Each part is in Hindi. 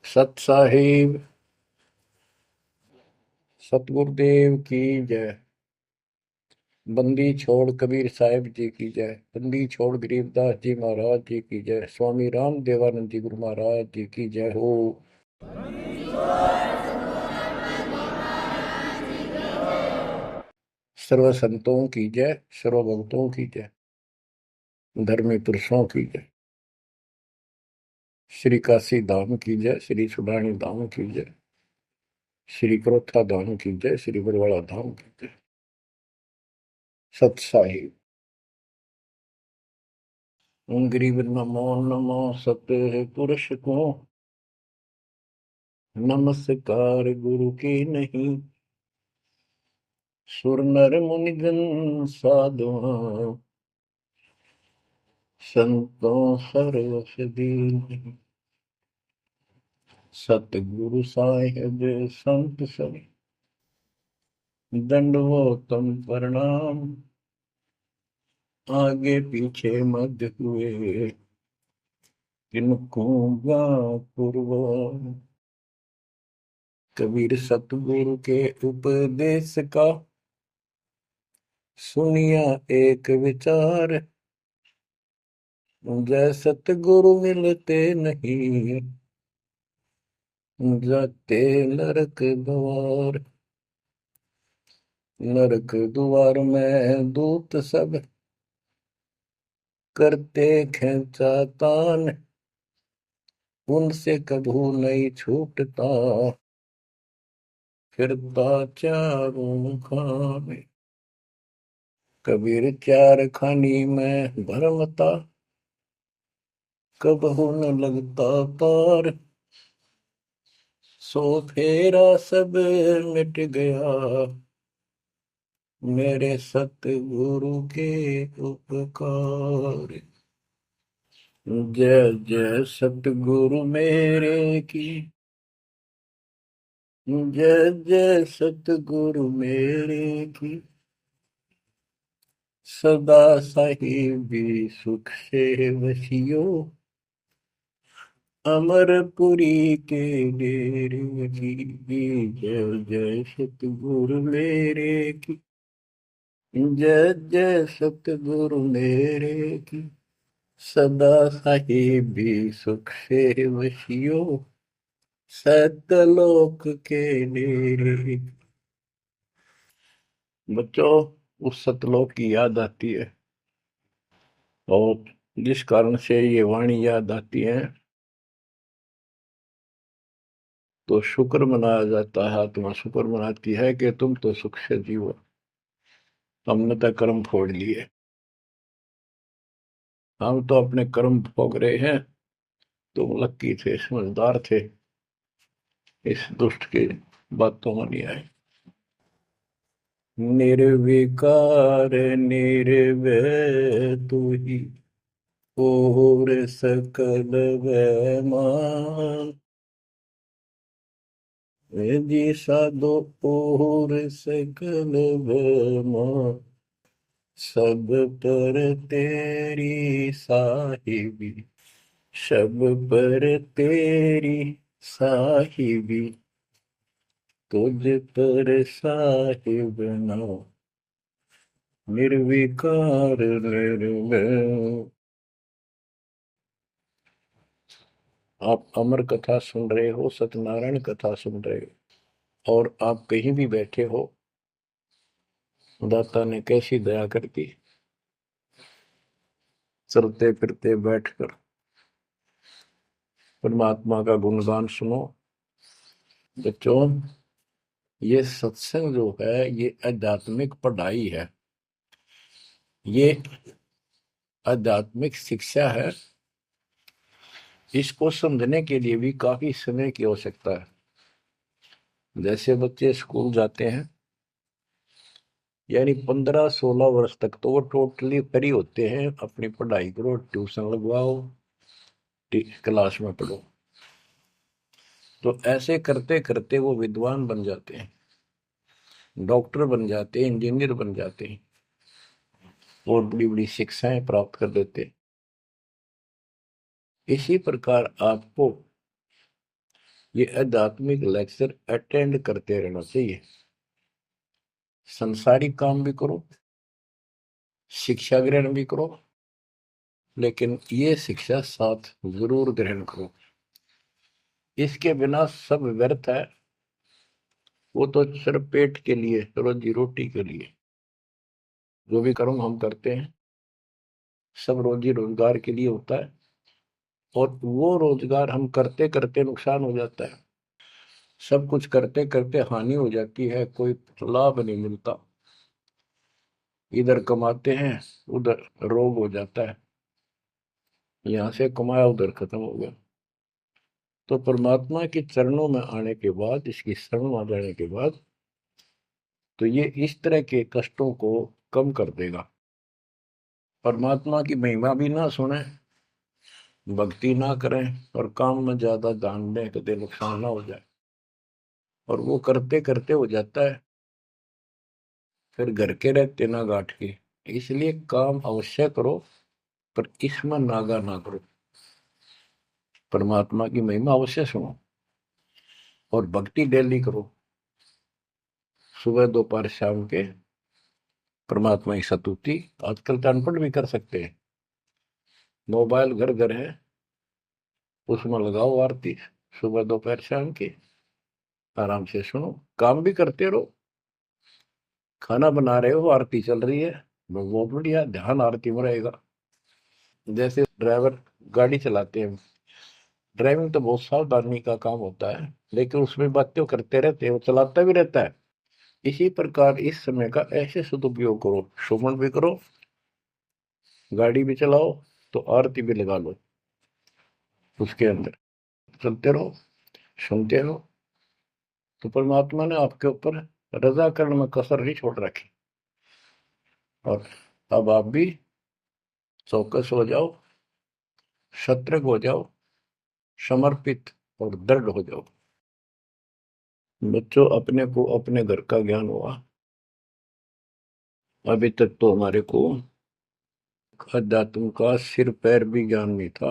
सत साहिब सतगुरुदेव की जय। बंदी छोड़ कबीर साहिब जी की जय। बंदी छोड़ गरीबदास जी महाराज जी की जय। स्वामी राम देवानंद जी गुरु महाराज जी की जय हो। सर्व संतों की जय, सर्व भक्तों की जय, धर्मी पुरुषों की जय। श्री काशी धाम की जय, श्री सुडानी धाम की जय, श्री क्रोथा धाम की जय, श्री बरवाड़ा धाम की जय। सत साहिब गरीब नमो नमो सत पुरुष को नमस्कार गुरु की नहीं। सुर नर मुनिजन साधुआ संतों सर्वस दीन। सतगुरु साहिब संत सब दंडवतम प्रणाम। आगे पीछे मध्य हुए किनको पूर्व। कबीर सतगुरु के उपदेश का सुनिया एक विचार। जय सतगुरु मिलते नहीं जाते नरक द्वार। नरक द्वार में दूत सब करते खेचातान। उनसे कभू नहीं छूटता फिरता चारों खाने। कबीर चार खानी में भरमता कबहू न लगता पार। सो फेरा सब मिट गया मेरे सतगुरु के उपकार। जय जय सतगुरु मेरे की जय जय सतगुरु मेरे की। सदा साहिबी सुख से वसियो अमरपुरी के डेरे की। जय जय सतगुरु मेरे की जय जय सतगुरु मेरे की। सदा साहिबी सुख से वसियो सतलोक के डेरे। बच्चों, उस सतलोक की याद आती है और जिस कारण से ये वाणी याद आती है तो शुक्र मनाया जाता है। आत्मा शुक्र मनाती है कि तुम तो सुख से जीवो, हमने तो कर्म फोड़ लिए। हम तो अपने कर्म भोग रहे हैं, तुम लक्की थे, समझदार थे, इस दुष्ट की बातों में नहीं आए। निर्विकार निर्भय तू ही और सकल वैमान। जी साधो और सकल वैमान। सब पर तेरी साहिबी, सब पर तेरी साहिबी। तुझ पर साहिब ना निर्विकार निर्भय। आप अमर कथा सुन रहे हो, सत्यनारायण कथा सुन रहे हो, और आप कहीं भी बैठे हो, दाता ने कैसी दया कर दी। चलते फिरते बैठकर परमात्मा का गुणगान सुनो। बच्चों, ये सत्संग जो है ये आध्यात्मिक पढ़ाई है, ये आध्यात्मिक शिक्षा है। इसको समझने के लिए भी काफी समय की आवश्यकता है। जैसे बच्चे स्कूल जाते हैं, यानी 15-16 वर्ष तक तो वो टोटली फ्री होते हैं। अपनी पढ़ाई करो, ट्यूशन लगवाओ, क्लास में पढ़ो। तो ऐसे करते करते वो विद्वान बन जाते हैं, डॉक्टर बन जाते हैं, इंजीनियर बन जाते हैं और बड़ी बड़ी शिक्षाएं प्राप्त कर लेते हैं। इसी प्रकार आपको ये आध्यात्मिक लेक्चर अटेंड करते रहना चाहिए। संसारिक काम भी करो, शिक्षा ग्रहण भी करो, लेकिन ये शिक्षा साथ जरूर ग्रहण करो। इसके बिना सब व्यर्थ है। वो तो सिर्फ पेट के लिए, रोजी रोटी के लिए जो भी कर्म हम करते हैं सब रोजी रोजगार के लिए होता है, और वो रोजगार हम करते करते नुकसान हो जाता है। सब कुछ करते करते हानि हो जाती है, कोई लाभ नहीं मिलता। इधर कमाते हैं, उधर रोग हो जाता है, यहाँ से कमाया उधर खत्म हो गया। तो परमात्मा के चरणों में आने के बाद, इसकी शरण आ जाने के बाद, तो ये इस तरह के कष्टों को कम कर देगा। परमात्मा की महिमा भी ना सुने, भक्ति ना करें, और काम में ज्यादा ध्यान दें, कभी नुकसान ना हो जाए, और वो करते करते हो जाता है, फिर घर के रहते ना गांठ के। इसलिए काम अवश्य करो, पर इसमें नागा ना करो। परमात्मा की महिमा अवश्य सुनो, और भक्ति डेली करो, सुबह दोपहर शाम के परमात्मा की स्तुति। आजकल तो अनपढ़ भी कर सकते हैं, मोबाइल घर घर है, उसमें लगाओ आरती, सुबह दोपहर शाम की, आराम से सुनो। काम भी करते रहो, खाना बना रहे हो आरती चल रही है, बहुत बढ़िया, ध्यान आरती में रहेगा। जैसे ड्राइवर गाड़ी चलाते हैं, ड्राइविंग तो बहुत सावधानी का काम होता है, लेकिन उसमें बातें करते रहते हैं, वो चलाता भी रहता है। इसी प्रकार इस समय का ऐसे सदुपयोग करो, श्रवण भी करो, गाड़ी भी चलाओ, तो आरती भी लगा लो, उसके अंदर चलते रहो, सुनते रहो। तो परमात्मा ने आपके ऊपर रजा करने में कसर नहीं छोड़ रखी। और अब आप भी चौकस हो जाओ, सतर्क हो जाओ, समर्पित और दृढ़ हो जाओ। बच्चों, अपने को अपने घर का ज्ञान हुआ, अभी तक तो हमारे को अध्यात्म का सिर पैर भी ज्ञान नहीं था।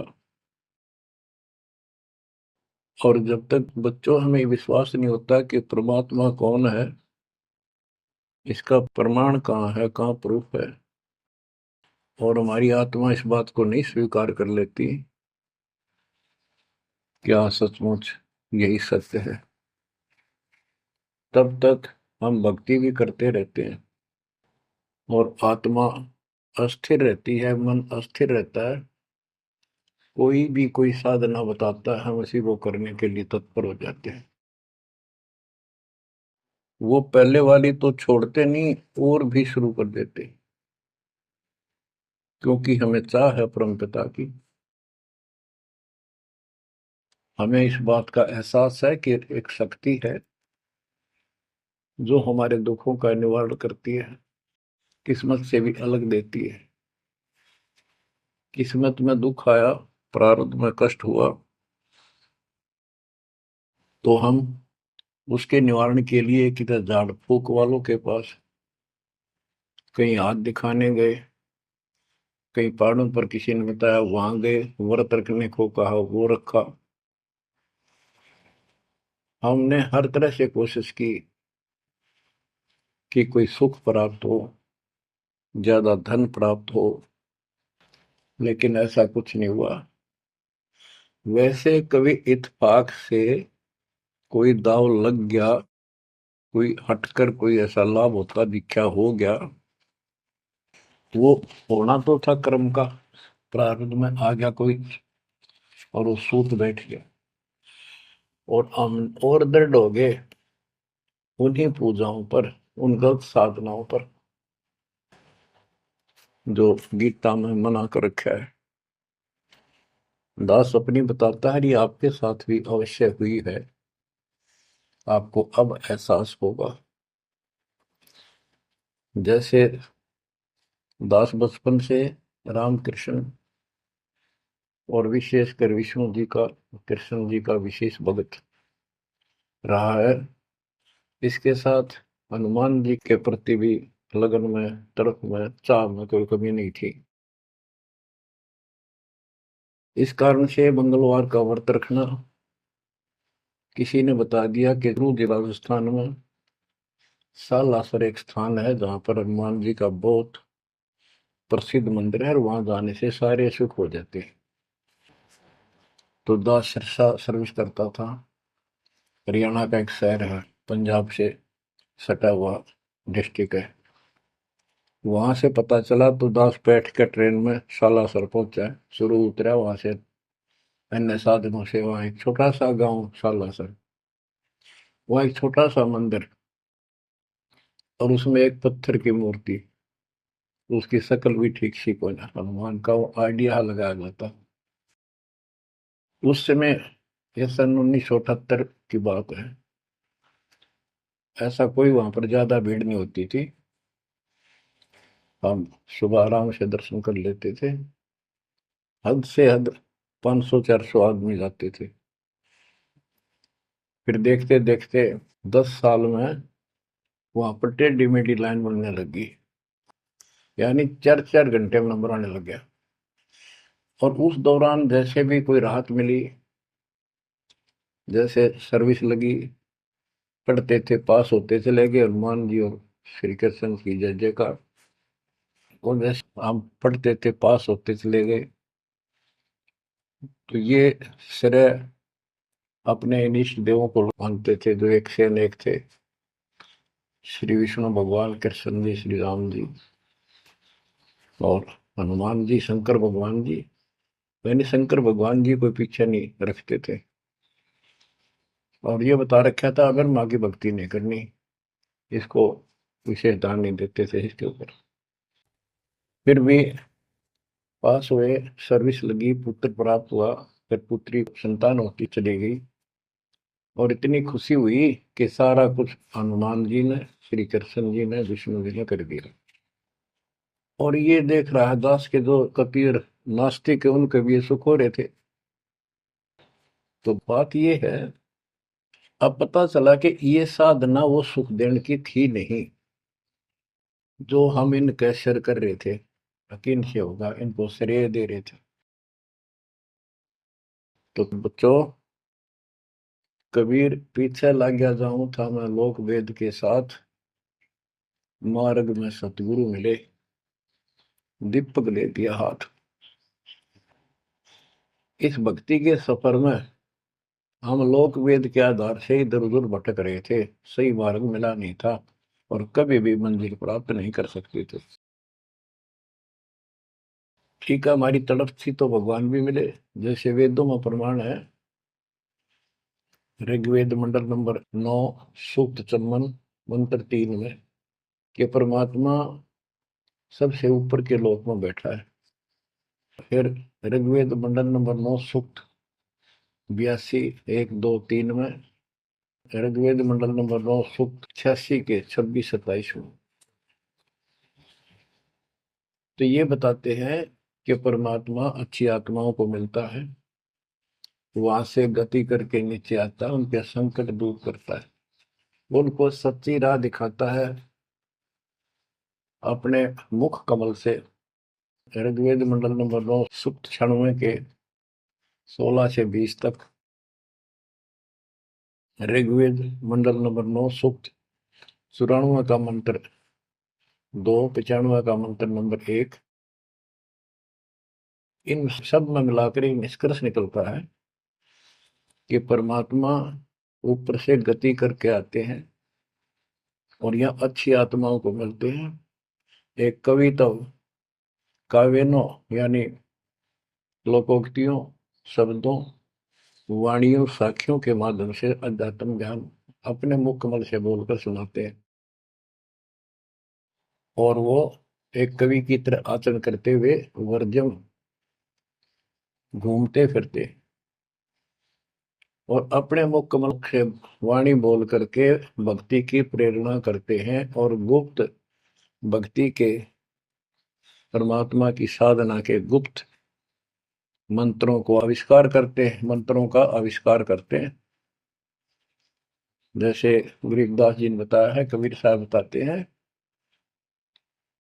और जब तक बच्चों हमें विश्वास नहीं होता कि परमात्मा कौन है, इसका प्रमाण कहाँ है, कहाँ प्रूफ है, और हमारी आत्मा इस बात को नहीं स्वीकार कर लेती क्या सचमुच यही सत्य है, तब तक हम भक्ति भी करते रहते हैं, और आत्मा अस्थिर रहती है, मन अस्थिर रहता है। कोई भी कोई साधना बताता है, हम उसी को करने के लिए तत्पर हो जाते हैं। वो पहले वाली तो छोड़ते नहीं, और भी शुरू कर देते, क्योंकि हमें चाह है परम पिता की। हमें इस बात का एहसास है कि एक शक्ति है जो हमारे दुखों का निवारण करती है, किस्मत से भी अलग देती है। किस्मत में दुख आया, प्रारब्ध में कष्ट हुआ, तो हम उसके निवारण के लिए किधर झाड़ फूक वालों के पास, कहीं हाथ दिखाने गए, कहीं पहाड़ों पर किसी ने बताया वहां गए, व्रत रखने को कहा वो रखा। हमने हर तरह से कोशिश की कि कोई सुख प्राप्त हो, ज्यादा धन प्राप्त हो, लेकिन ऐसा कुछ नहीं हुआ। वैसे कभी इत्तेफाक से कोई दाव लग गया, कोई हटकर कोई ऐसा लाभ होता दिखा हो गया, वो होना तो था कर्म का, प्रारब्ध में आ गया कोई, और वो सूत बैठ गया, और हम और दृढ़ हो गए उन्हीं पूजाओं पर, उन गलत साधनाओं पर जो गीता में मना कर रखा है। दास अपनी बताता है, ये आपके साथ भी अवश्य हुई है, आपको अब एहसास होगा। जैसे दास बचपन से रामकृष्ण और विशेषकर विष्णु जी का, कृष्ण जी का विशेष भक्त रहा है, इसके साथ हनुमान जी के प्रति भी लगन में, तड़प में, चाह में कोई कमी नहीं थी। इस कारण से मंगलवार का व्रत रखना, किसी ने बता दिया कि जिला राजस्थान में सालासर एक स्थान है जहां पर हनुमान जी का बहुत प्रसिद्ध मंदिर है और वहां जाने से सारे सुख हो जाते हैं। तो दास सिरसा सर्विस करता था। हरियाणा का एक शहर है, पंजाब से सटा हुआ डिस्ट्रिक्ट है। वहां से पता चला तो दास बैठ के ट्रेन में सालासर पहुंचा, शुरू उतरा वहां से अन्य साधनों से। वहां एक छोटा सा गांव सालासर, वहां एक छोटा सा मंदिर और उसमें एक पत्थर की मूर्ति। उसकी शक्ल भी ठीक सी कोई ना, हनुमान का वो आइडिया लगाया गया था उस समय। ये सन 1978 की बात है। ऐसा कोई वहां पर ज्यादा भीड़ नहीं होती थी। हम सुबह आराम से दर्शन कर लेते थे। हद से हद 500-400 आदमी जाते थे। फिर देखते देखते 10 साल में वहां पर टेढ़ी मेढ़ी लाइन बनने लगी, यानी 4-4 घंटे में नंबर आने लग गया। और उस दौरान जैसे भी कोई राहत मिली, जैसे सर्विस लगी, पढ़ते थे, पास होते चले गए, हनुमान जी और श्री कृष्ण की जय जयकार। और जैसे हम पढ़ते थे, पास होते चले गए। तो ये श्रेय अपने इन इष्ट देवों को मानते थे जो एक से अनेक थे। श्री विष्णु भगवान, कृष्ण जी, श्री राम जी और हनुमान जी, शंकर भगवान जी। यानी शंकर भगवान जी कोई पीछे नहीं रखते थे। और ये बता रखा था अगर माँ की भक्ति नहीं करनी, इसको विशेष ध्यान नहीं देते थे इसके ऊपर। फिर भी पास हुए, सर्विस लगी, पुत्र प्राप्त हुआ। फिर पुत्री संतान होती चली गई और इतनी खुशी हुई कि सारा कुछ हनुमान जी ने, श्री कृष्ण जी ने, विष्णु जी ने कर दिया। और ये देख रहा है दास के जो कबीर नास्तिक है उनके भी ये सुख हो रहे थे। तो बात ये है, अब पता चला कि ये साधना वो सुख देने की थी नहीं जो हम इनके शेयर कर रहे थे। यकीन से होगा इनको श्रेय दे रहे थे। तो बच्चों, कबीर पीछे लग गया जाऊं था मैं लोक वेद के साथ, मार्ग में सतगुरु मिले, दीपक ले दिया हाथ। इस भक्ति के सफर में हम लोक वेद के आधार से इधर उधर भटक रहे थे, सही मार्ग मिला नहीं था और कभी भी मंजिल प्राप्त नहीं कर सकते थे। ठीक है, हमारी तड़प थी तो भगवान भी मिले। जैसे वेदों में प्रमाण है, ऋग्वेद मंडल नंबर 9 सूक्त चमन मंत्र 3 में, कि परमात्मा सबसे ऊपर के लोक में बैठा है। फिर ऋग्वेद मंडल नंबर 9 सूक्त 82 1 2 3 में, ऋग्वेद मंडल नंबर 9 सूक्त 86 के 26-27 में। तो ये बताते हैं कि परमात्मा अच्छी आत्माओं को मिलता है, वहां से गति करके नीचे आता है, उनके संकट दूर करता है, उनको सच्ची राह दिखाता है अपने मुख कमल से। ऋग्वेद मंडल नंबर 9 सूक्त 96 के 16 से 20 तक, ऋग्वेद मंडल नंबर 9 सूक्त 94 का मंत्र 2, 95 का मंत्र नंबर 1। इन सब में मिलाकर एक निष्कर्ष निकलता है कि परमात्मा ऊपर से गति करके आते हैं और यहाँ अच्छी आत्माओं को मिलते हैं। एक कविता, काव्यों यानी लोकोक्तियों, शब्दों, वाणियों, साखियों के माध्यम से अध्यात्म ज्ञान अपने मुख कमल से बोलकर सुनाते हैं। और वो एक कवि की तरह आचरण करते हुए वर्जम घूमते फिरते और अपने मुख कमल से वाणी बोल करके भक्ति की प्रेरणा करते हैं और गुप्त भक्ति के, परमात्मा की साधना के गुप्त मंत्रों को आविष्कार करते हैं, मंत्रों का आविष्कार करते हैं। जैसे गरीबदास जी ने बताया है, कबीर साहब बताते हैं,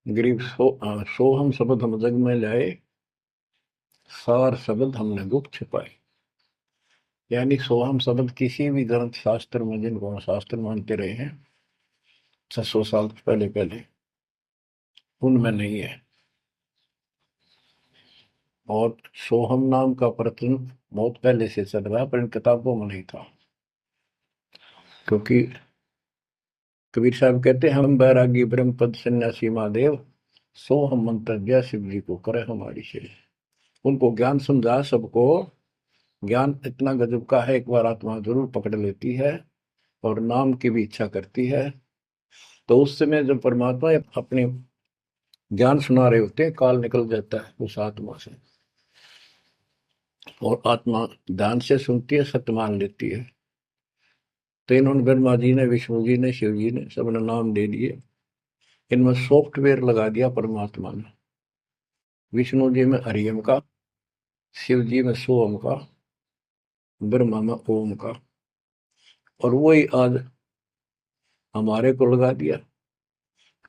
गरीब सो हम शब्द हम जग में लाए, सार शब्द हमने गुप्त छिपाए। यानी सोहम शब्द किसी भी ग्रंथ शास्त्र में, जिनको हम शास्त्र मानते रहे हैं 600 साल पहले पहले, उनमें नहीं है। और सोहम नाम का प्रचलन बहुत पहले से चल रहा है, पर इन किताबों में नहीं था। क्योंकि कबीर साहब कहते हैं, हम बैरागी ब्रह्म पद सन्यासी महादेव, सो हम मंत्र जय शिव जी को करे हमारी से। उनको ज्ञान समझा सबको। ज्ञान इतना गजब का है, एक बार आत्मा जरूर पकड़ लेती है और नाम की भी इच्छा करती है, तो उस समय जब परमात्मा अपने ज्ञान सुना रहे होते हैं, काल निकल जाता है उस आत्मा से, और आत्मा ध्यान से सुनती है, सत्य मान लेती है। तो इन्होंने ब्रह्मा जी ने, विष्णु जी ने, शिव जी ने सबने नाम दे दिए। इनमें सॉफ्टवेयर लगा दिया परमात्मा ने। विष्णु जी में हरियम का, शिव जी में सोम का, ब्रह्मा में ओम का, और वही आज हमारे को लगा दिया।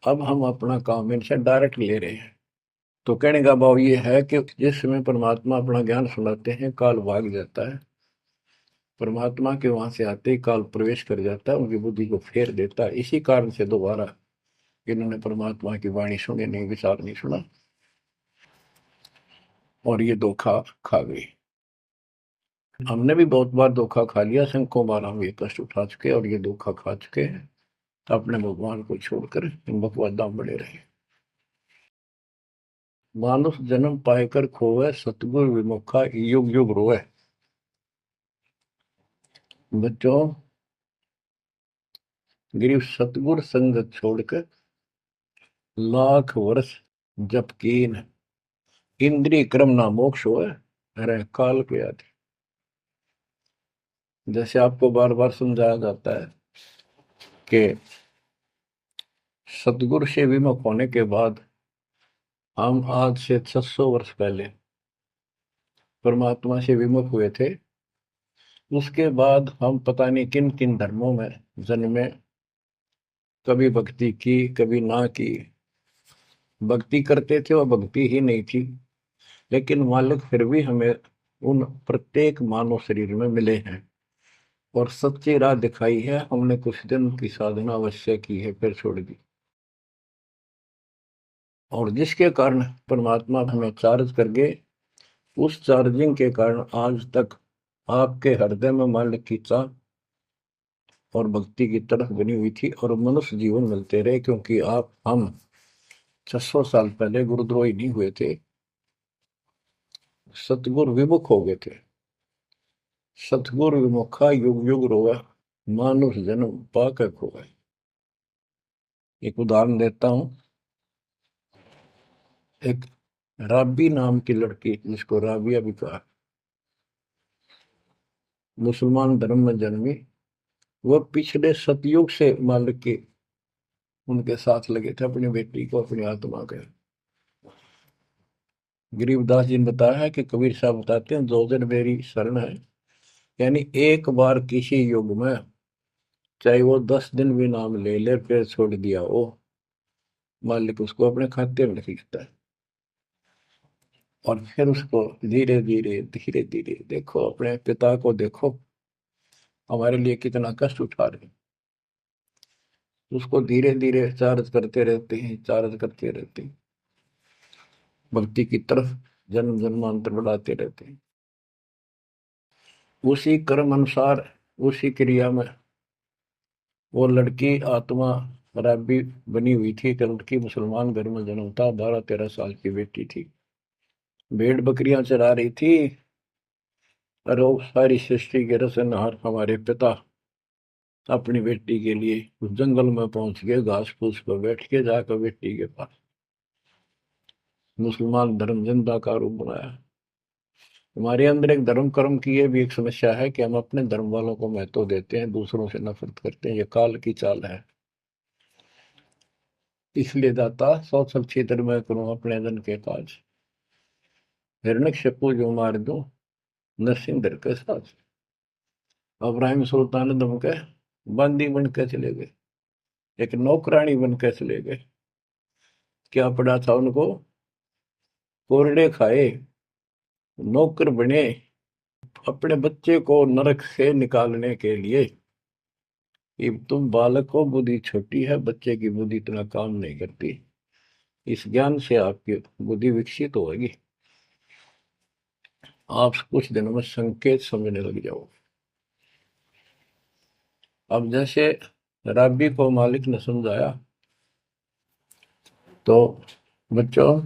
अब हम अपना काम इनसे डायरेक्ट ले रहे हैं। तो कहने का भाव ये है कि जिस समय परमात्मा अपना ज्ञान सुनाते हैं, काल भाग जाता है। परमात्मा के वहां से आते ही काल प्रवेश कर जाता है, उनकी बुद्धि को फेर देता है। इसी कारण से दोबारा इन्होंने परमात्मा की वाणी सुनी नहीं, विचार नहीं सुना, और ये धोखा खा गई। हमने भी बहुत बार धोखा खा लिया, सैकड़ों बार हम ये कष्ट उठा चुके और ये धोखा खा चुके हैं। तो अपने भगवान को छोड़कर इन बकवादाम बड़े रहे। मानुष जन्म पाएकर खोवे, सतगुरु विमुखा युग युग रोए। बच्चों, गिरीश सतगुर संगत छोड़कर लाख वर्ष जप कीन, इंद्रिय क्रम ना मोक्ष होए, अरे काल के आदि। जैसे आपको बार बार समझाया जाता है कि सतगुरु से विमुख होने के बाद हम आज से 600 वर्ष पहले परमात्मा से विमुख हुए थे। उसके बाद हम पता नहीं किन किन धर्मों में जन्मे, कभी भक्ति की कभी ना की। भक्ति करते थे और भक्ति ही नहीं थी, लेकिन मालिक फिर भी हमें उन प्रत्येक मानव शरीर में मिले हैं और सच्ची राह दिखाई है। हमने कुछ दिन की साधना अवश्य की है, फिर छोड़ दी, और जिसके कारण परमात्मा हमें चार्ज कर गए। उस चार्जिंग के कारण आज तक आपके हृदय में मालिक की चाह और भक्ति की तरफ बनी हुई थी, और मनुष्य जीवन मिलते रहे। क्योंकि हम 600 साल पहले गुरुद्रोही नहीं हुए थे, सतगुरु विमुख हो गए थे। सतगुरु विमुखा युग युग रोआ, मानुष जन्म पाकर खोआ। एक उदाहरण देता हूं। एक राबी नाम की लड़की, जिसको राबिया भी कहा, मुसलमान धर्म में जन्मी। वह पिछले सतयुग से मालिक के उनके साथ लगे थे, अपनी बेटी को, अपनी आत्मा के। गरीबदास जी ने बताया है कि कबीर साहब बताते हैं, दो दिन मेरी शरण है। यानी एक बार किसी युग में चाहे वो 10 दिन भी नाम ले ले, फिर छोड़ दिया वो, मालिक उसको अपने खाते में लिख लेता है। और फिर उसको धीरे धीरे धीरे धीरे देखो, अपने पिता को देखो, हमारे लिए कितना कष्ट उठा रहे हैं। उसको धीरे धीरे चार्ज करते रहते हैं, चार्ज करते रहते हैं, भक्ति की तरफ जन्म जन्मांतर बढ़ाते रहते हैं। उसी कर्म अनुसार, उसी क्रिया में वो लड़की आत्मा राबी बनी हुई थी। एक लड़की मुसलमान घर में जन्म था, 12-13 साल की बेटी थी, भेड़ बकरियां चरा रही थी। और वो सारी सृष्टि के रचनहार हमारे पिता अपनी बेटी के लिए उस जंगल में पहुंच गए, घास फूस पर बैठ के जाकर बेटी के पास मुसलमान धर्म जिंदा का रूप बनाया। हमारे अंदर एक धर्म कर्म की ये भी एक समस्या है कि हम अपने धर्म वालों को महत्व देते हैं, दूसरों से नफरत करते हैं। ये काल की चाल है। इसलिए दाता सौ सब क्षेत्र में करूं अपने जन के काज, हिरण्यकशिपु जो मार दूं नरसिंह के साथ। अब्राहिम सुल्तान दम के बंदी बन के चले गए, एक नौकरानी बन के चले गए। क्या पड़ा था उनको? कोरडे खाए, नौकर बने, अपने बच्चे को नरक से निकालने के लिए कि तुम बालक को, बुद्धि छोटी है, बच्चे की बुद्धि इतना काम नहीं करती, इस ज्ञान से आपकी बुद्धि विकसित होगी, आप कुछ दिनों में संकेत समझने लग जाओ। अब जैसे रबी को मालिक ने समझाया, तो बच्चों,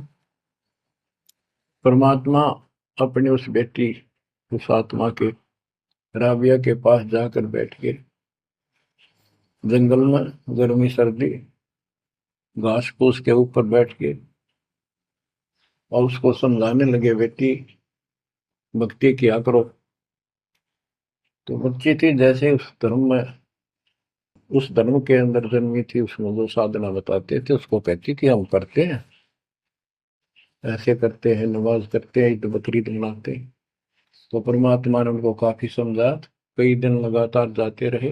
परमात्मा अपनी उस बेटी, उस आत्मा के, राबिया के पास जाकर बैठ के जंगल में गर्मी सर्दी घास फूस के ऊपर बैठ के और उसको समझाने लगे, बेटी भक्ति किया करो। तो बच्ची थी, जैसे उस धर्म के अंदर जन्मी थी, उसमें जो साधना बताते थे उसको कहती थी हम करते हैं, ऐसे करते हैं, नमाज करते हैं, ईद बकरीद मनाते हैं। तो परमात्मा ने उनको काफी समझा, कई दिन लगातार जाते रहे,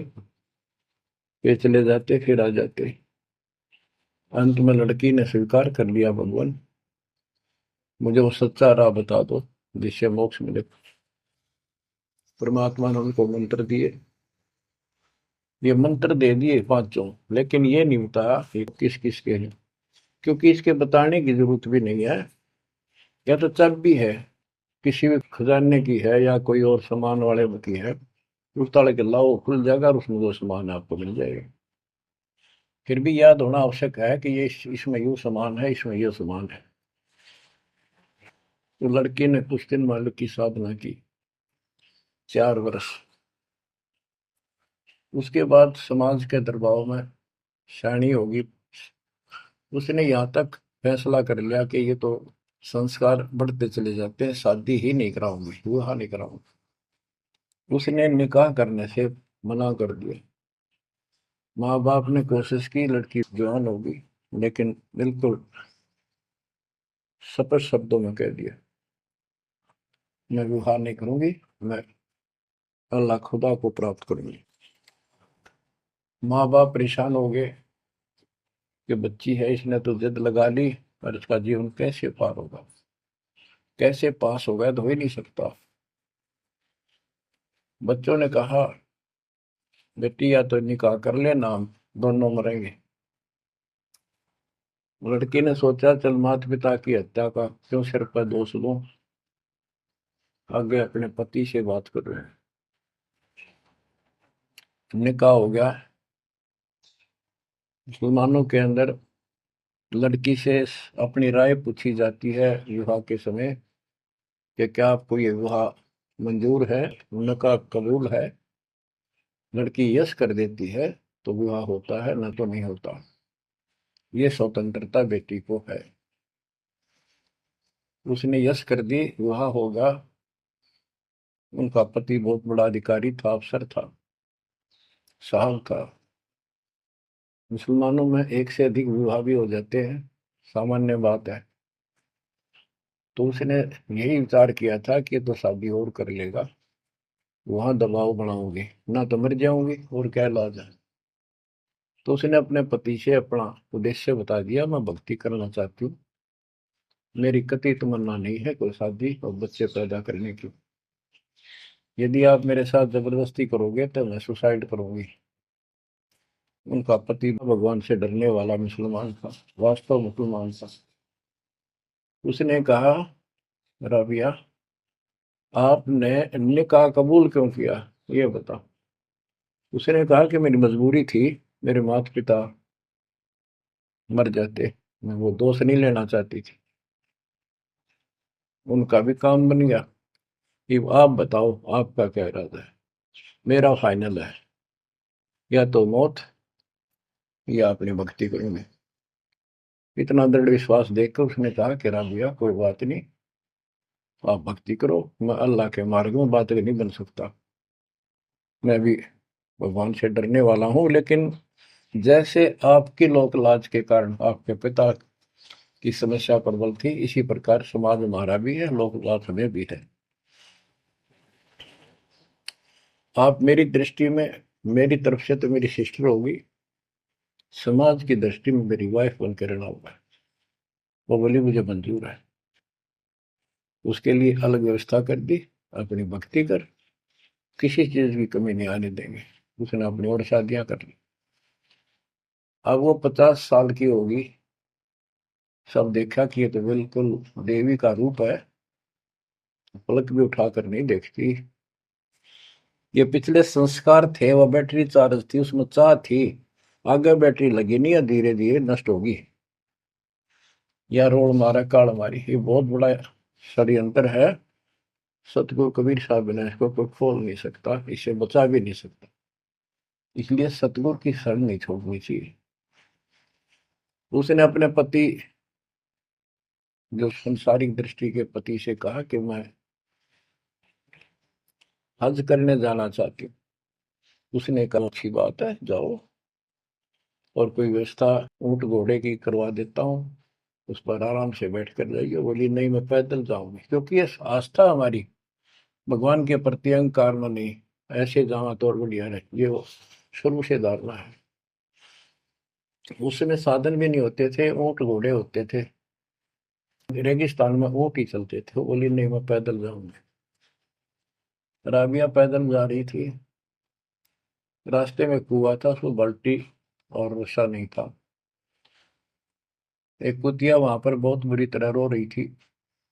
ये चले जाते फिर आ जाते। अंत में लड़की ने स्वीकार कर लिया, भगवान मुझे वो सच्चा राह बता दो जिससे मोक्ष मिले। परमात्मा ने उनको मंत्र दिए, ये मंत्र दे दिए पांचों, लेकिन ये नहीं बताया कि किस किस के हैं, क्योंकि इसके बताने की जरूरत भी नहीं है। या तो चाबी है, किसी भी खजाने की है या कोई और सामान वाले की है, उस ताले के लाओ, खुल जाएगा और उसमें वो सामान आपको मिल जाएगा। फिर भी याद होना आवश्यक है कि ये इसमें यूं सामान है, इसमें ये सामान है। तो लड़की ने कुछ दिन मालिक की साधना की, 4 वर्ष। उसके बाद समाज के दबाव में शानी होगी, उसने यहाँ तक फैसला कर लिया कि ये तो संस्कार बढ़ते चले जाते हैं, शादी ही नहीं कराऊंगी, विवाह नहीं कराऊंगी। उसने निकाह करने से मना कर दिया। माँ बाप ने कोशिश की, लड़की जवान होगी, लेकिन बिल्कुल स्पष्ट शब्दों में कह दिया, मैं विवाह नहीं करूंगी, मैं अल्लाह खुदा को प्राप्त करूंगी। माँ बाप परेशान हो गए कि बच्ची है, इसने तो जिद लगा ली, और इसका जीवन कैसे पार होगा, कैसे पास होगा, तो हो ही नहीं सकता। बच्चों ने कहा, बेटी या तो निकाह कर लेना, हम दोनों मरेंगे। लड़की ने सोचा, चल माता पिता की हत्या का क्यों सिर पर दोष दूं, आगे अपने पति से बात कर रहे हैं। निकाह हो गया। मुसलमानों के अंदर लड़की से अपनी राय पूछी जाती है विवाह के समय कि क्या आपको ये विवाह मंजूर है, निकाह कबूल है। लड़की यस कर देती है तो विवाह होता है, न तो नहीं होता। ये स्वतंत्रता बेटी को है। उसने यस कर दी, विवाह होगा। उनका पति बहुत बड़ा अधिकारी था, अफसर था, साहब था। मुसलमानों में एक से अधिक विवाह भी हो जाते हैं, सामान्य बात है। तो उसने यही विचार किया था कि तो शादी और कर लेगा, वहां दबाव बनाऊंगी, ना तो मर जाऊंगी और क्या इलाज है। तो उसने अपने पति से अपना उद्देश्य बता दिया, मैं भक्ति करना चाहती हूँ, मेरी कतई तमन्ना नहीं है कोई शादी और बच्चे पैदा करने की। यदि आप मेरे साथ जबरदस्ती करोगे तो मैं सुसाइड करूंगी। उनका पति भगवान से डरने वाला मुसलमान था, वास्तव मुसलमान था। उसने कहा, राबिया आपने निकाह कबूल क्यों किया, ये बता। उसने कहा कि मेरी मजबूरी थी, मेरे माता पिता मर जाते, मैं वो दोष नहीं लेना चाहती थी, उनका भी काम बन गया। कि आप बताओ आपका क्या इरादा है। मेरा फाइनल है, या तो मौत या अपनी भक्ति करूंगे। इतना दृढ़ विश्वास देखकर उसने कहा कि राबिया कोई बात नहीं, आप भक्ति करो, मैं अल्लाह के मार्ग में बात नहीं बन सकता, मैं भी भगवान से डरने वाला हूँ। लेकिन जैसे आपकी लोक लाज के कारण आपके पिता की समस्या प्रबल थी, इसी प्रकार समाज हमारा भी है, लोक लाज हमें भी है। आप मेरी दृष्टि में, मेरी तरफ से तो मेरी सिस्टर होगी, समाज की दृष्टि में मेरी वाइफ बनकर रहना होगा, वो बोली मुझे मंजूर है। उसके लिए अलग व्यवस्था कर दी। अपनी भक्ति कर, किसी चीज की कमी नहीं आने देंगे। उसने अपनी और शादियां कर ली। अब वो 50 साल की होगी, सब देखा कि ये तो बिल्कुल देवी का रूप है, पलक भी उठाकर नहीं देखती। ये पिछले संस्कार थे, वो बैटरी चार्ज थी, उसमें चाह थी, आगे बैटरी लगी नहीं है, धीरे धीरे नष्ट होगी। या रोड मारा काल मारी, ये बहुत बड़ा षड्यंत्र है। सतगुरु कबीर साहब बिना इसको कोई खोल नहीं सकता, इसे बचा भी नहीं सकता। इसलिए सतगुरु की शरण नहीं छोड़नी चाहिए। उसने अपने पति, जो संसारिक दृष्टि के पति से कहा कि मैं हज करने जाना चाहती हूँ। उसने कहा अच्छी बात है, जाओ, और कोई व्यवस्था ऊंट घोड़े की करवा देता हूँ, उस पर आराम से बैठ कर जाइए। बोली नहीं, मैं पैदल जाऊंगी, क्योंकि ये आस्था हमारी भगवान के प्रति, अहंकार में नहीं। ऐसे जावा तो और बढ़िया है, ये वो शुरू से धारणा है। उस समय साधन भी नहीं होते थे, ऊंट घोड़े होते थे, रेगिस्तान में ऊंट ही चलते थे। वो बोली नहीं, मैं पैदल जाऊंगी। राबिया पैदल जा रही थी, रास्ते में कुआं था, उसमें बाल्टी और रस्सा नहीं था। एक कुतिया वहां पर बहुत बुरी तरह रो रही थी,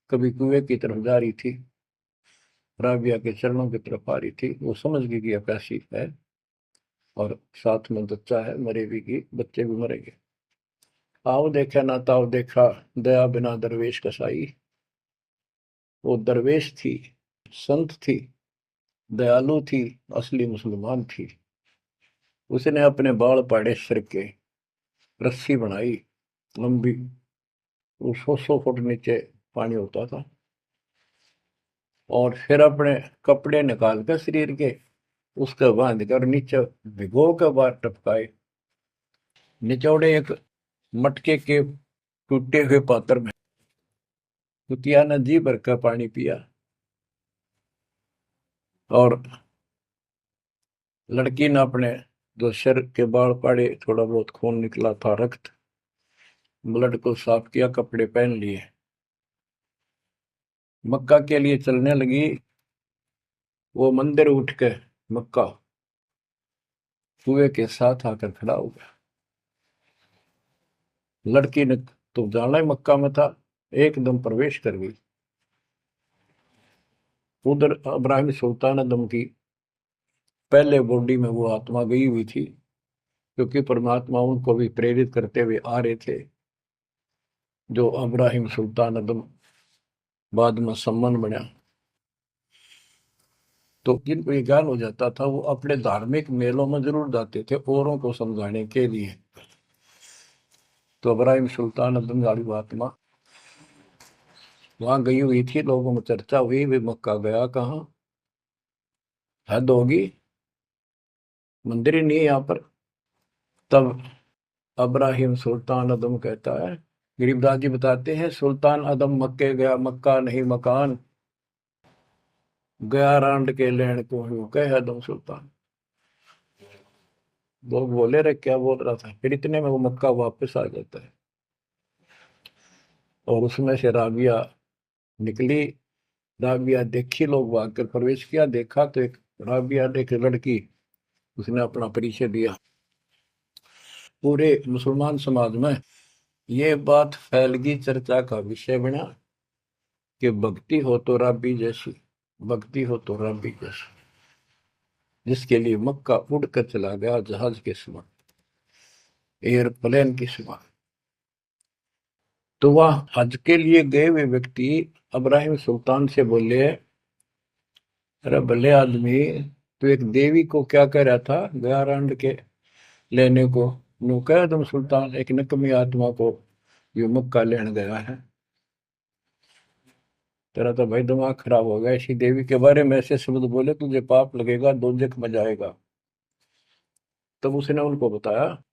कभी कुएं की तरफ जा रही थी, राबिया के चरणों की तरफ आ रही थी। वो समझ गई कि यह प्यासी है, और साथ में बच्चा है, मरेगी की बच्चे भी मरेंगे। आओ देखा ना ताओ देखा, दया बिना दरवेश कसाई। वो दरवेश थी, संत थी, दयालु थी, असली मुसलमान थी। उसने अपने बाल पाड़े सिर के, रस्सी बनाई लंबी, वो 100 100 फुट नीचे पानी होता था, और फिर अपने कपड़े निकाल कर शरीर के, उसका बांध कर नीचे भिगो कर बाहर टपकाए। निचौड़े एक मटके के टूटे हुए पात्र में कुतिया ने जी भर का पानी पिया, और लड़की ने अपने जो सिर के बाल पाड़े, थोड़ा बहुत खून निकला था, रक्त, ब्लड को साफ किया, कपड़े पहन लिए, मक्का के लिए चलने लगी। वो मंदिर उठ के मक्का कुएं के साथ आकर खड़ा हो गया। लड़की ने तो जाना ही मक्का में था, एकदम प्रवेश कर गई। उधर इब्राहिम सुल्तान अदम की पहले बॉडी में वो आत्मा गई हुई थी, क्योंकि परमात्मा उनको भी प्रेरित करते हुए आ रहे थे। जो इब्राहिम सुल्तान अदम बाद में सम्मान बना, तो जिनको ये ज्ञान हो जाता था, वो अपने धार्मिक मेलों में जरूर जाते थे औरों को समझाने के लिए। तो इब्राहिम सुल्तान अदम वाली आत्मा वहां गई हुई थी, लोगों में चर्चा हुई, वे मक्का गया कहाँ, हद होगी, मंदिर ही नहीं है यहाँ पर। तब इब्राहिम सुल्तान अदम कहता है, गरीबदास जी बताते हैं, सुल्तान अदम मक्के गया, मक्का नहीं मकान, गया रांड के लेन को यूं कह अदम सुल्तान। लोग बोले रे क्या बोल रहा था, फिर इतने में वो मक्का वापस आ जाता है। और उसमें से राबिया निकली। राबिया देखी, लोग भाग कर प्रवेश किया, देखा तो एक राबिया ने, एक लड़की, उसने अपना परिचय दिया। पूरे मुसलमान समाज में ये बात फैल गई, चर्चा का विषय बना कि भक्ति हो तो राबी जैसी, भक्ति हो तो राबी जैसी, जिसके लिए मक्का उड़कर चला गया जहाज के समान, एयरप्लेन की समान। तो वह हज के लिए गए हुए व्यक्ति इब्राहिम सुल्तान से बोले, अरे भले आदमी, तो एक देवी को क्या कह रहा था, गया रांड के लेने को, नो कह तुम सुल्तान, एक नकमी आत्मा को ये मक्का लेने गया है। तेरा तो भाई दिमाग खराब हो गया, ऐसी देवी के बारे में ऐसे शब्द बोले, तुझे पाप लगेगा, दोजख में जाएगा। तब उसने उनको बताया,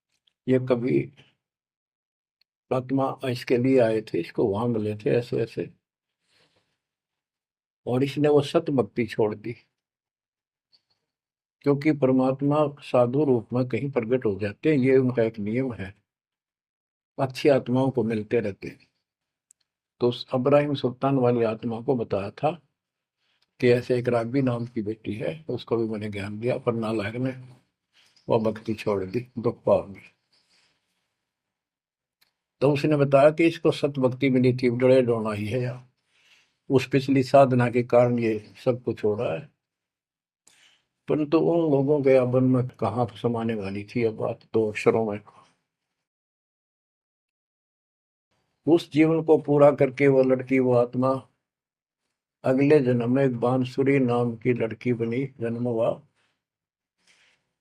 ये कभी आत्मा इसके लिए आए थे, इसको वहां मिले थे ऐसे ऐसे, और इसने वो सत भक्ति छोड़ दी। क्योंकि परमात्मा साधु रूप में कहीं प्रकट हो जाते हैं, ये उनका एक नियम है, अच्छी आत्माओं को मिलते रहते हैं। तो उस इब्राहिम सुल्तान वाली आत्मा को बताया था कि ऐसे एक राघवी नाम की बेटी है, उसको भी मैंने ज्ञान दिया, पर नालायक ने वो भक्ति छोड़ दी, दुख पाव में। तो उसने बताया कि इसको सत भक्ति मिली थी, डरे डोना ही है यार, उस पिछली साधना के कारण ये सब कुछ हो रहा है। परंतु उन लोगों के अबन में कहाँ समाने वाली थी अब बात, दो अक्षरों में। उस जीवन को पूरा करके वो लड़की, वो आत्मा अगले जन्म में एक बांसुरी नाम की लड़की बनी, जन्म हुआ।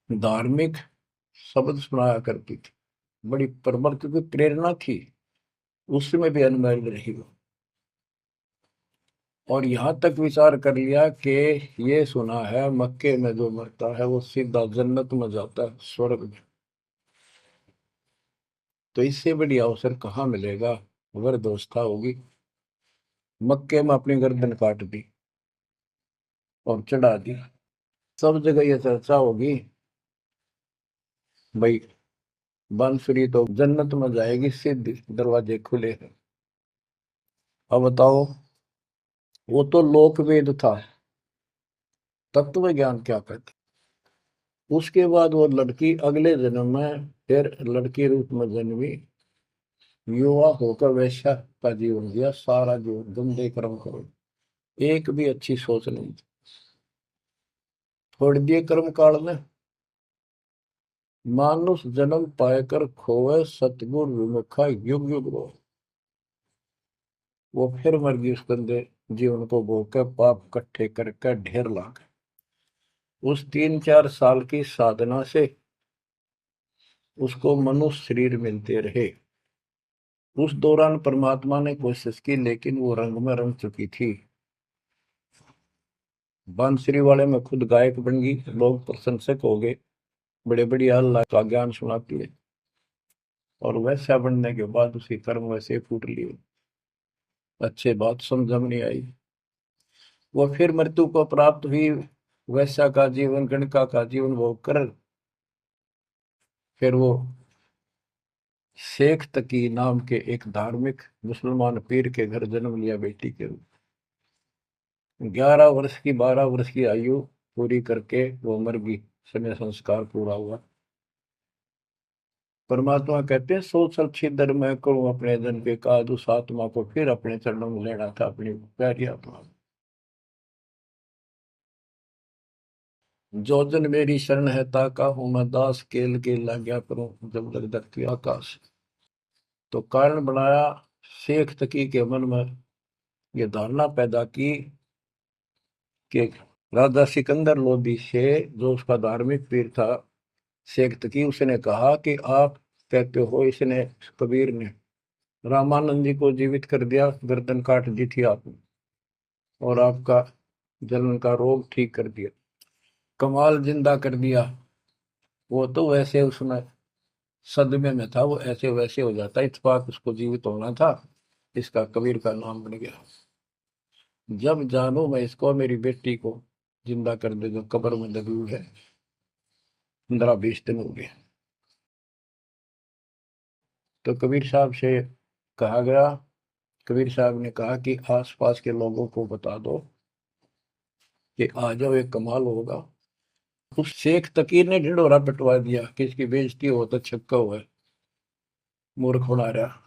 धार्मिक शब्द सुनाया करती थी, बड़ी प्रबल, क्योंकि प्रेरणा थी, उसमें भी अनमैरिड रही वो। और यहाँ तक विचार कर लिया कि ये सुना है मक्के में जो मरता है वो सीधा जन्नत में जाता है, स्वर्ग में। तो इससे बड़ी अवसर कहाँ मिलेगा, अगर दोस्ता होगी। मक्के में अपनी गर्दन काट दी और चढ़ा दी, सब जगह ये चर्चा होगी, भाई बांसुरी तो जन्नत में जाएगी, सीधे दरवाजे खुले हैं। अब बताओ, वो तो लोक वेद था, तत्व ज्ञान क्या कहते। उसके बाद वो लड़की अगले जन्म में फिर लड़की रूप में जन्मी, युवा होकर वैश्या का जीवन दिया, सारा जीवन गंदे कर्म करो, एक भी अच्छी सोच नहीं। छोड़ दिए कर्म काल में, मानुष जन्म पाकर खोए, सतगुर विमुखा युग युग रो। वो फिर मर गई उस गंदे जीवन को भोग कर, पाप इकट्ठे करके ढेर ला गए। उस 3-4 साल की साधना से उसको मनुष्य शरीर मिलते रहे। उस दौरान परमात्मा ने कोशिश की, लेकिन वो रंग में रंग चुकी थी। बांसुरी वाले में खुद गायक बन गई, लोग प्रशंसक हो गए, बड़े बड़ी अल्लाह का ज्ञान सुनाती है। और वैसा बनने के बाद उसकी कर्म वैसे फूट लिए, अच्छे बात समझ में नहीं आई। वो फिर मृत्यु को प्राप्त हुई, वैसा का जीवन, गणका का जीवन भोग कर फिर वो शेख तकी नाम के एक धार्मिक मुसलमान पीर के घर जन्म लिया बेटी के रूप। 11 वर्ष की, 12 वर्ष की आयु पूरी करके वो मर गई, समय संस्कार पूरा हुआ। परमात्मा कहते हैं, सोचल छिदर मैं करूं अपने जन के काज, उस आत्मा को फिर अपने चरणों में लेना था, अपनी प्यारी आत्मा। जो जन मेरी शरण है ताका हूं मैं दास, केल के लाग्या करूं जब लग धरती आकाश। तो कारण बनाया, शेख तकी के मन में ये धारणा पैदा की कि राजा सिकंदर लोदी से, जो उसका धार्मिक पीर था शेख तकी, उसने कहा कि आप कहते हो इसने, कबीर ने रामानंद जी को जीवित कर दिया, गर्दन काट दी थी आपने, और आपका जलन का रोग ठीक कर दिया, कमाल जिंदा कर दिया। वो तो वैसे उसमें सदमे में था, वो ऐसे वैसे हो जाता, इत्तेफाक उसको जीवित होना था, इसका कबीर का नाम बन गया। जब जानू मैं इसको, मेरी बेटी को जिंदा कर दे जो कब्र में दबी हुई है, 15-20 दिन हो गए। तो कबीर साहब से कहा गया, कबीर साहब ने कहा कि आसपास के लोगों को बता दो कि आ जाओ, एक कमाल होगा। उस शेख तकीर ने ढिंढोरा पिटवा दिया कि इसकी बेइज्जती हो तो छक्का हुआ है, मूर्ख बना रहा।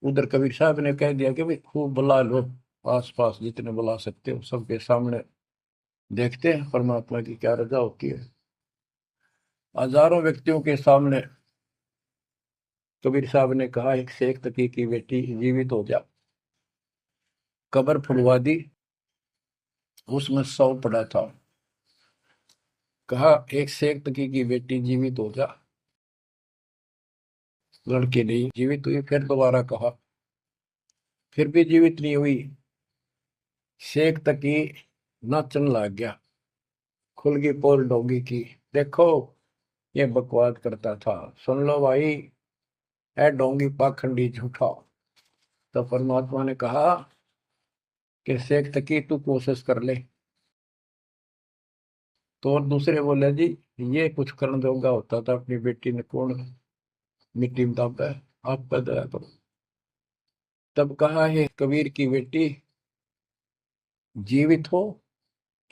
उधर कबीर साहब ने कह दिया कि भाई खूब बुला लो, आसपास जितने बुला सकते हो, सबके सामने देखते हैं परमात्मा की क्या रजा होती है। हजारों व्यक्तियों के सामने कबीर साहब ने कहा, एक शेख तकी की बेटी जीवित हो जा। कब्र फुड़वा दी, उसमें शव पड़ा था। कहा एक शेख तकी की बेटी जीवित हो जा, लड़की नहीं जीवित हुई। फिर दोबारा कहा, फिर भी जीवित नहीं हुई। शेख तकी नाचन लग गया, खुल गई पोल डोगी की। देखो ये बकवास करता था, सुन लो भाई, है डोंगी पाखंडी झूठा। तो परमात्मा ने कहा कि शेख तकी तू कोशिश कर ले। तो और दूसरे बोले जी, ये कुछ करने जोगा होता था, अपनी बेटी ने कौन मिट्टी में दाबा है, आप पर दया करो। तब कहा है कबीर की बेटी, जीवित हो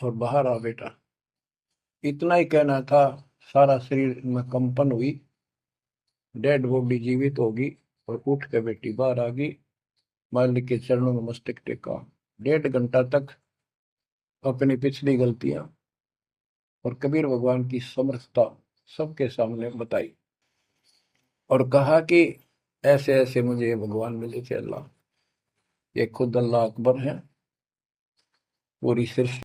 और बाहर आ बेटा। इतना ही कहना था। सारा शरीर में कंपन हुई। डेड बॉडी जीवित होगी और उठ के बेटी बाहर आ गई। मालिक के चरणों में मस्तक टेका। 1.5 घंटा तक अपनी पिछली गलतियां और कबीर भगवान की समर्थता सबके सामने बताई और कहा कि ऐसे ऐसे मुझे भगवान मिले थे अल्लाह। ये खुद अल्लाह अकबर है। पूरी सृष्टि